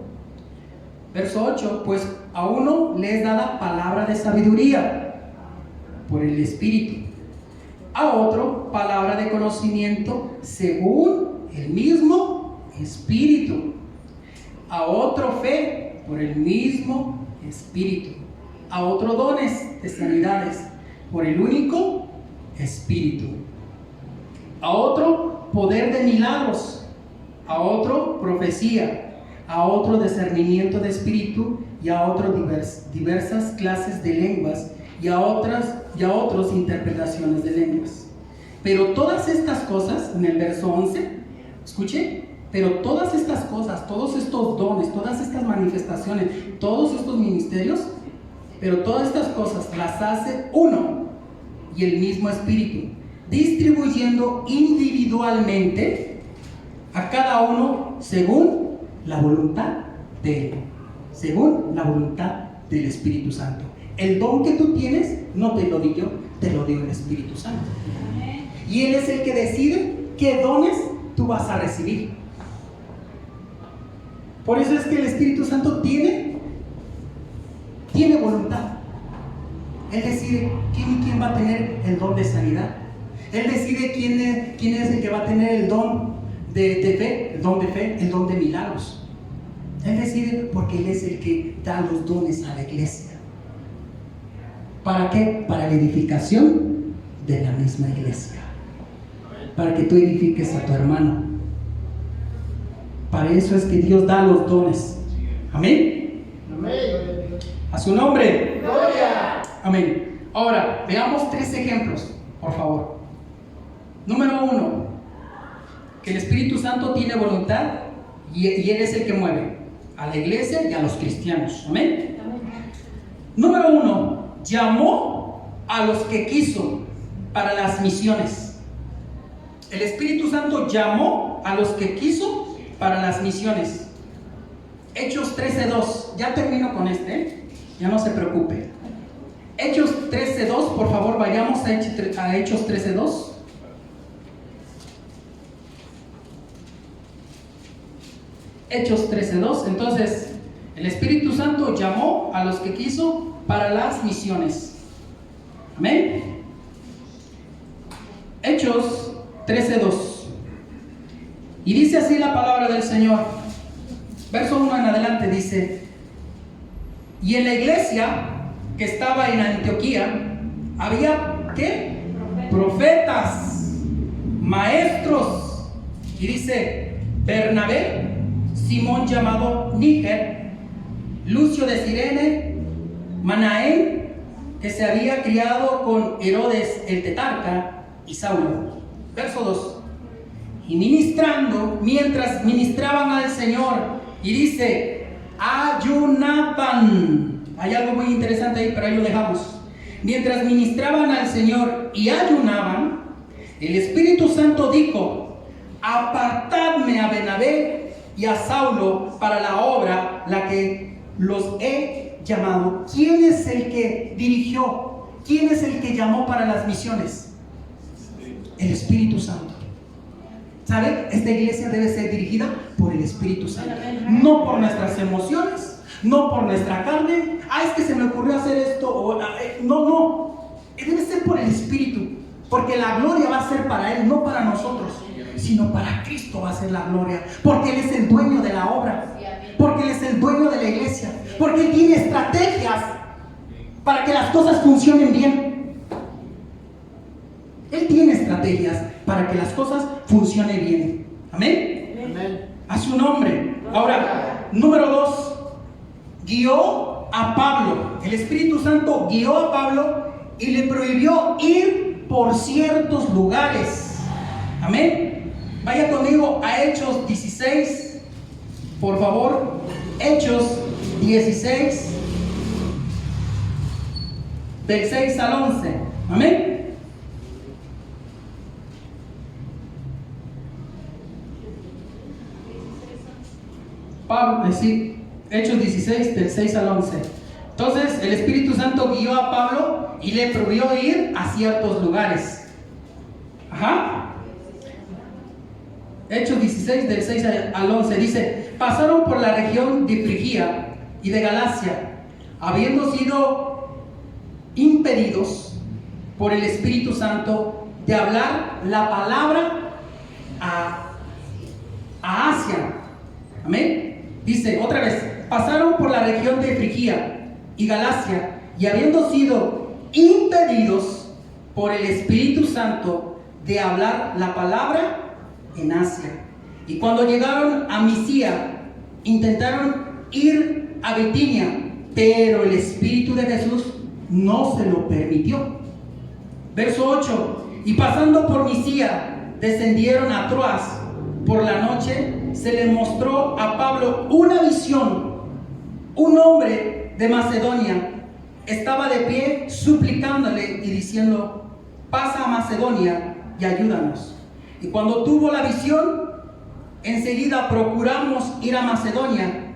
Verso 8. Pues a uno le es dada palabra de sabiduría por el Espíritu, a otro palabra de conocimiento según el mismo Espíritu, a otro fe por el mismo Espíritu, a otro dones de sanidades por el único Espíritu, a otro poder de milagros, a otro profecía, a otro discernimiento de espíritu, y a otro diversas clases de lenguas, y a otros interpretaciones de lenguas. Pero todas estas cosas, en el verso 11, escuche, pero todas estas cosas, todos estos dones, todas estas manifestaciones, todos estos ministerios, pero todas estas cosas las hace uno y el mismo Espíritu, distribuyendo individualmente a cada uno según la voluntad de Él, según la voluntad del Espíritu Santo. El don que tú tienes no te lo di yo, te lo dio el Espíritu Santo. Y Él es el que decide qué dones tú vas a recibir. Por eso es que el Espíritu Santo tiene voluntad. Él decide quién va a tener el don de sanidad. Él decide quién es el que va a tener el don de fe, el don de milagros. Él decide, porque Él es el que da los dones a la iglesia. ¿Para qué? Para la edificación de la misma iglesia. Para que tú edifiques a tu hermano. Para eso es que Dios da los dones. Amén. Amén. A su nombre. Gloria. Amén. Ahora, veamos 3 ejemplos, por favor. Número 1, que el Espíritu Santo tiene voluntad y Él es el que mueve a la iglesia y a los cristianos. Amén. Número 1, llamó a los que quiso para las misiones. El Espíritu Santo llamó a los que quiso para las misiones. Hechos 13:2. Ya termino con ya no se preocupe. Hechos 13:2, por favor, vayamos a Hechos 13:2. Hechos 13:2. Entonces, el Espíritu Santo llamó a los que quiso para las misiones. Amén. Hechos 13:2. Y dice así la palabra del Señor. Verso 1 en adelante dice: y en la iglesia que estaba en Antioquía había, ¿qué? Profetas, maestros. Y dice: Bernabé, Simón llamado Níger, Lucio de Cirene, Manaén, que se había criado con Herodes el tetrarca, y Saulo. Verso 2. Y mientras ministraban al Señor, y dice, ayunaban. Hay algo muy interesante ahí, pero ahí lo dejamos. Mientras ministraban al Señor y ayunaban, el Espíritu Santo dijo: apartadme a Bernabé y a Saulo para la obra la que los he llamado. ¿Quién es el que dirigió? ¿Quién es el que llamó para las misiones? El Espíritu Santo. ¿Sabe? Esta iglesia debe ser dirigida por el Espíritu Santo, no por nuestras emociones, no por nuestra carne. Es que se me ocurrió hacer esto. No. Debe ser por el Espíritu, porque la gloria va a ser para Él, no para nosotros, sino para Cristo va a ser la gloria, porque Él es el dueño de la obra, porque Él es el dueño de la iglesia, porque Él tiene estrategias para que las cosas funcionen bien. Él tiene estrategias para que las cosas funcionen bien. Amén. Amén. A su nombre. Ahora, número 2, guió a Pablo. El Espíritu Santo guió a Pablo y le prohibió ir por ciertos lugares. Amén. Vaya conmigo a Hechos 16, por favor. Hechos 16, del 6 al 11. Amén. Pablo, sí, Hechos 16, del 6 al 11. Entonces el Espíritu Santo guió a Pablo y le prohibió ir a ciertos lugares. Hechos 16, del 6 al 11 dice: pasaron por la región de Frigia y de Galacia, habiendo sido impedidos por el Espíritu Santo de hablar la palabra a Asia. Amén. Dice otra vez: pasaron por la región de Frigia y Galacia, y habiendo sido impedidos por el Espíritu Santo de hablar la palabra en Asia. Y cuando llegaron a Misia, intentaron ir a Bitinia, pero el Espíritu de Jesús no se lo permitió. Verso 8: y pasando por Misia, descendieron a Troas. Por la noche se le mostró a Pablo una visión. Un hombre de Macedonia estaba de pie suplicándole y diciendo: pasa a Macedonia y ayúdanos. Y cuando tuvo la visión, enseguida procuramos ir a Macedonia,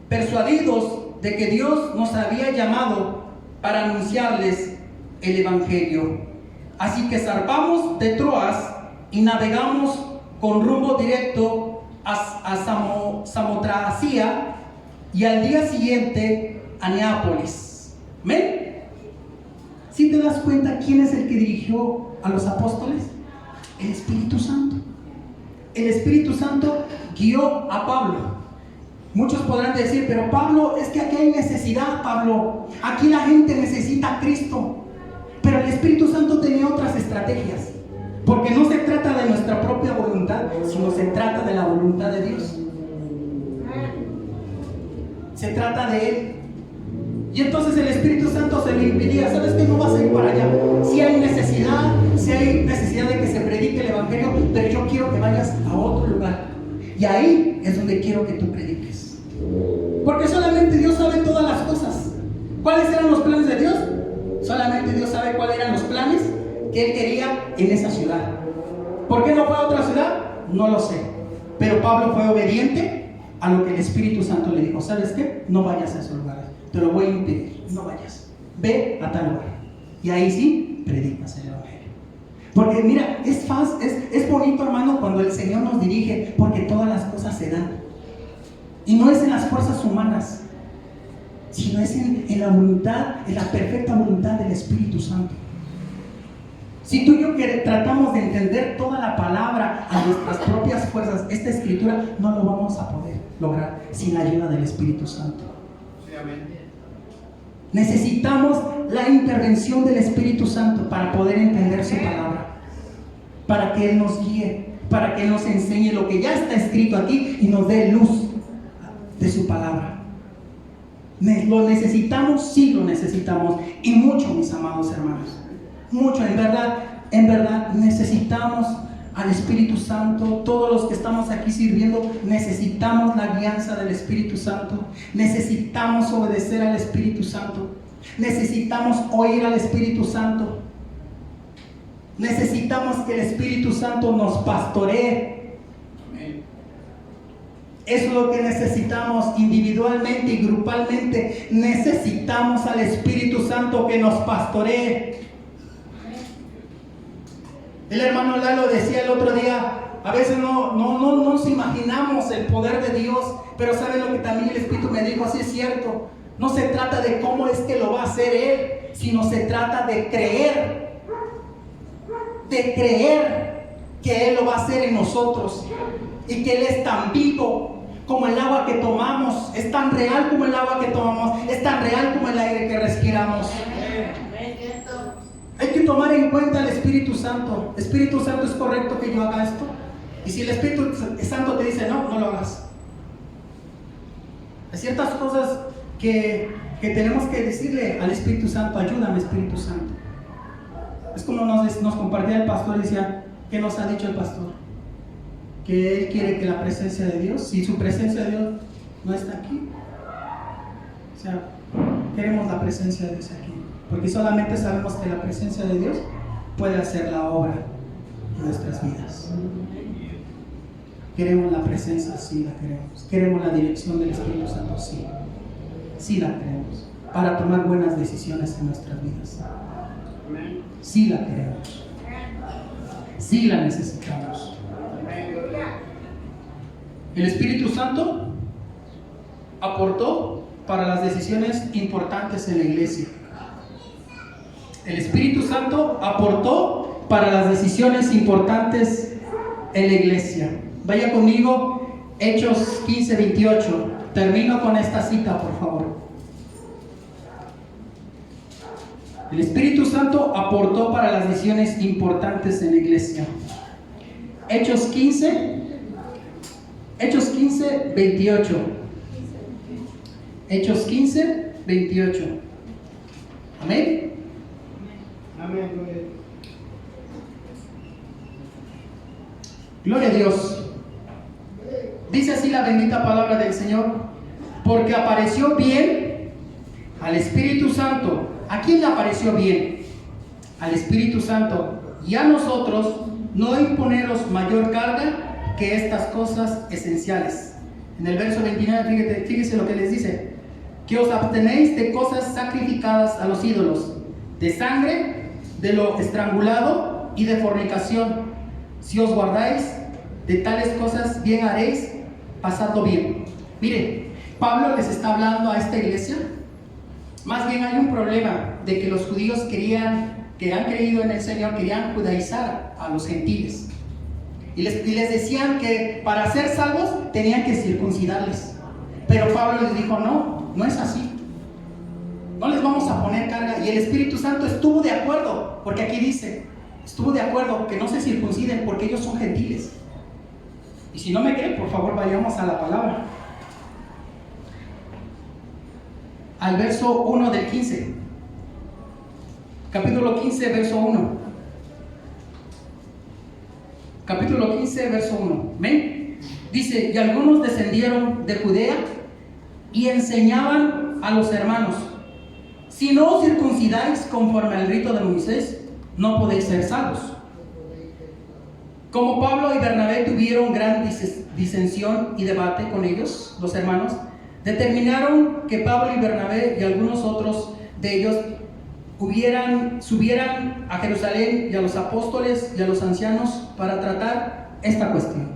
persuadidos de que Dios nos había llamado para anunciarles el Evangelio. Así que zarpamos de Troas y navegamos con rumbo directo a Samotracia, y al día siguiente a Neápolis. ¿Amén? ¿Sí te das cuenta quién es el que dirigió a los apóstoles? El Espíritu Santo. El Espíritu Santo guió a Pablo. Muchos podrán decir: pero Pablo, es que aquí hay necesidad, Pablo. Aquí la gente necesita a Cristo. Pero el Espíritu Santo tenía otras estrategias. Porque no se trata de nuestra propia voluntad, sino se trata de la voluntad de Dios. Se trata de Él. Y entonces el Espíritu Santo se le impedía: ¿sabes qué? No vas a ir para allá. Si hay necesidad de que se predique el Evangelio, pero yo quiero que vayas a otro lugar. Y ahí es donde quiero que tú prediques. Porque solamente Dios sabe todas las cosas. ¿Cuáles eran los planes de Dios? Solamente Dios sabe cuáles eran los planes que Él quería en esa ciudad. ¿Por qué no fue a otra ciudad? No lo sé. Pero Pablo fue obediente a lo que el Espíritu Santo le dijo: ¿sabes qué? No vayas a esos lugares. Te lo voy a impedir. No vayas. Ve a tal lugar. Y ahí sí predicas el Evangelio. Porque mira, es bonito, hermano, cuando el Señor nos dirige, porque todas las cosas se dan. Y no es en las fuerzas humanas, sino es en la voluntad, en la perfecta voluntad del Espíritu Santo. Si tú y yo tratamos de entender toda la palabra a nuestras propias fuerzas, esta escritura no lo vamos a poder lograr sin la ayuda del Espíritu Santo. Sí, amén. Necesitamos la intervención del Espíritu Santo para poder entender su palabra, para que Él nos guíe, para que Él nos enseñe lo que ya está escrito aquí y nos dé luz de su palabra. ¿Lo necesitamos? Sí, lo necesitamos, y mucho, mis amados hermanos. Mucho, en verdad necesitamos al Espíritu Santo. Todos los que estamos aquí sirviendo necesitamos la guianza del Espíritu Santo. Necesitamos obedecer al Espíritu Santo. Necesitamos oír al Espíritu Santo. Necesitamos que el Espíritu Santo nos pastoree. Eso es lo que necesitamos individualmente y grupalmente. Necesitamos al Espíritu Santo que nos pastoree. El hermano Lalo decía el otro día, a veces no nos imaginamos el poder de Dios, pero ¿saben lo que también el Espíritu me dijo? Así es cierto. No se trata de cómo es que lo va a hacer Él, sino se trata de creer que Él lo va a hacer en nosotros y que Él es tan vivo como el agua que tomamos, es tan real como el agua que tomamos, es tan real como el aire que respiramos. Hay que tomar en cuenta el Espíritu Santo. Espíritu Santo, ¿es correcto que yo haga esto? Y si el Espíritu Santo te dice no lo hagas. Hay ciertas cosas que tenemos que decirle al Espíritu Santo: ayúdame, Espíritu Santo. Es como nos compartía el pastor y decía: ¿qué nos ha dicho el pastor? Que él quiere que la presencia de Dios, si su presencia de Dios no está aquí, o sea, queremos la presencia de Dios aquí, porque solamente sabemos que la presencia de Dios puede hacer la obra en nuestras vidas. Queremos la presencia, sí la queremos. Queremos la dirección del Espíritu Santo, sí la queremos, para tomar buenas decisiones en nuestras vidas. Sí la queremos, sí la necesitamos. El Espíritu Santo aportó para las decisiones importantes en la iglesia. El Espíritu Santo aportó para las decisiones importantes en la iglesia. Vaya conmigo, Hechos 15:28. Termino con esta cita, por favor. El Espíritu Santo aportó para las decisiones importantes en la iglesia. Hechos 15:28. Hechos 15:28. Amén. Amén. Gloria a Dios. Dice así la bendita palabra del Señor: porque apareció bien al Espíritu Santo. ¿A quién le apareció bien? Al Espíritu Santo. Y a nosotros no imponeros mayor carga que estas cosas esenciales. En el verso 29, fíjese lo que les dice: que os abstenéis de cosas sacrificadas a los ídolos, de sangre, de lo estrangulado y de fornicación. Si os guardáis de tales cosas, bien haréis, pasando bien. Mire, Pablo les está hablando a esta iglesia. Más bien hay un problema de que los judíos que han creído en el Señor, querían judaizar a los gentiles. Y les decían que para ser salvos tenían que circuncidarles. Pero Pablo les dijo: no es así. No les vamos a poner carga. Y el Espíritu Santo estuvo de acuerdo, porque aquí dice, estuvo de acuerdo que no se circunciden porque ellos son gentiles. Y si no me creen, por favor, vayamos a la palabra. Al verso 1 del 15. Capítulo 15, verso 1. Capítulo 15, verso 1. ¿Ven? Dice: y algunos descendieron de Judea y enseñaban a los hermanos: si no os circuncidáis conforme al rito de Moisés, no podéis ser salvos. Como Pablo y Bernabé tuvieron gran disensión y debate con ellos, los hermanos, determinaron que Pablo y Bernabé y algunos otros de ellos subieran a Jerusalén, y a los apóstoles y a los ancianos para tratar esta cuestión.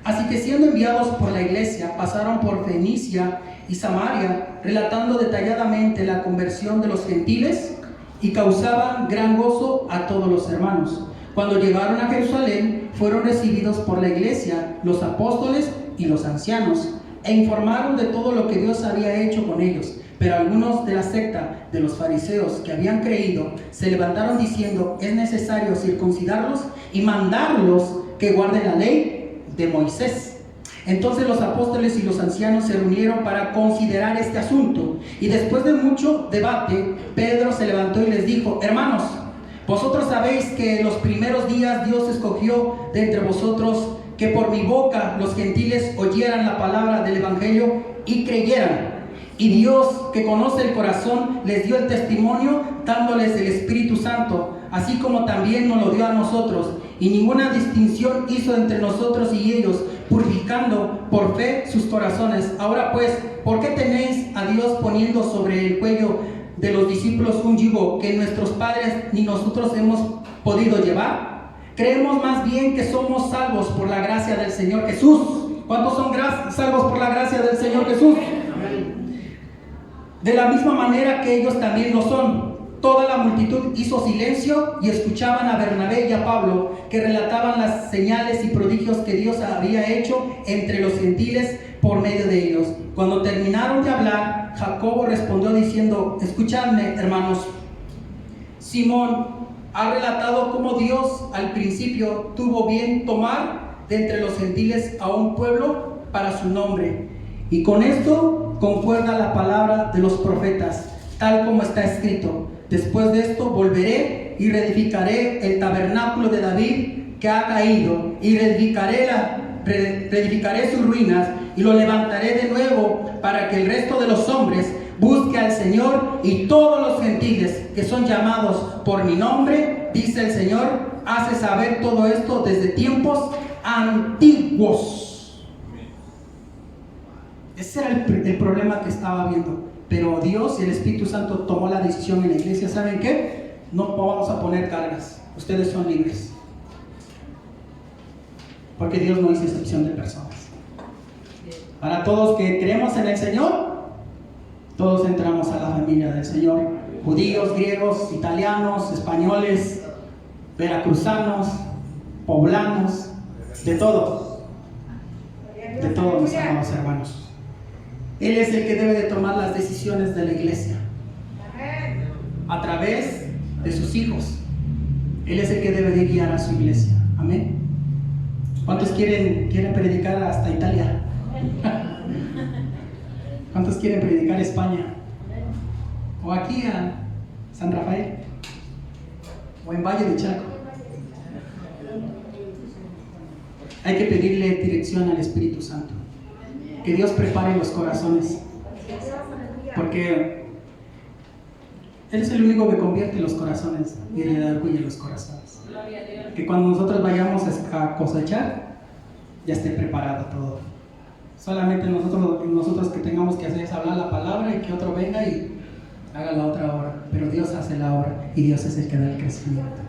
Así que, siendo enviados por la iglesia, pasaron por Fenicia y Samaria, relatando detalladamente la conversión de los gentiles, y causaban gran gozo a todos los hermanos. Cuando llegaron a Jerusalén, fueron recibidos por la iglesia, los apóstoles y los ancianos, e informaron de todo lo que Dios había hecho con ellos. Pero algunos de la secta de los fariseos que habían creído se levantaron diciendo: es necesario circuncidarlos y mandarlos que guarden la ley de Moisés. Entonces los apóstoles y los ancianos se reunieron para considerar este asunto, y después de mucho debate, Pedro se levantó y les dijo: hermanos, vosotros sabéis que en los primeros días Dios escogió de entre vosotros que por mi boca los gentiles oyeran la palabra del evangelio y creyeran. Y Dios, que conoce el corazón, les dio el testimonio, dándoles el Espíritu Santo así como también nos lo dio a nosotros, y ninguna distinción hizo entre nosotros y ellos, purificando por fe sus corazones. Ahora pues, ¿por qué tenéis a Dios poniendo sobre el cuello de los discípulos un yugo que nuestros padres ni nosotros hemos podido llevar? Creemos más bien que somos salvos por la gracia del Señor Jesús. ¿Cuántos son salvos por la gracia del Señor Jesús? De la misma manera que ellos también lo son. Toda la multitud hizo silencio y escuchaban a Bernabé y a Pablo, que relataban las señales y prodigios que Dios había hecho entre los gentiles por medio de ellos. Cuando terminaron de hablar, Jacobo respondió diciendo: escuchadme, hermanos. Simón ha relatado cómo Dios al principio tuvo bien tomar de entre los gentiles a un pueblo para su nombre. Y con esto concuerda la palabra de los profetas, tal como está escrito: después de esto volveré y reedificaré el tabernáculo de David que ha caído, y reedificaré sus ruinas, y lo levantaré de nuevo, para que el resto de los hombres busque al Señor, y todos los gentiles que son llamados por mi nombre, dice el Señor, hace saber todo esto desde tiempos antiguos. Ese era el problema que estaba viendo. Pero Dios y el Espíritu Santo tomó la decisión en la iglesia. ¿Saben qué? No vamos a poner cargas. Ustedes son libres. Porque Dios no hizo excepción de personas. Para todos que creemos en el Señor, todos entramos a la familia del Señor. Judíos, griegos, italianos, españoles, veracruzanos, poblanos, de todos. De todos mis amados hermanos. Él es el que debe de tomar las decisiones de la iglesia a través de sus hijos. Él es el que debe de guiar a su iglesia. Amén. ¿Cuántos quieren predicar hasta Italia? ¿Cuántos quieren predicar a España? ¿O aquí a San Rafael? ¿O en Valle de Chaco? Hay que pedirle dirección al Espíritu Santo. Que Dios prepare los corazones, porque Él es el único que convierte los corazones y le da orgullo a los corazones. Que cuando nosotros vayamos a cosechar, ya esté preparado todo. Solamente nosotros que tengamos que hacer es hablar la palabra y que otro venga y haga la otra obra. Pero Dios hace la obra y Dios es el que da el crecimiento.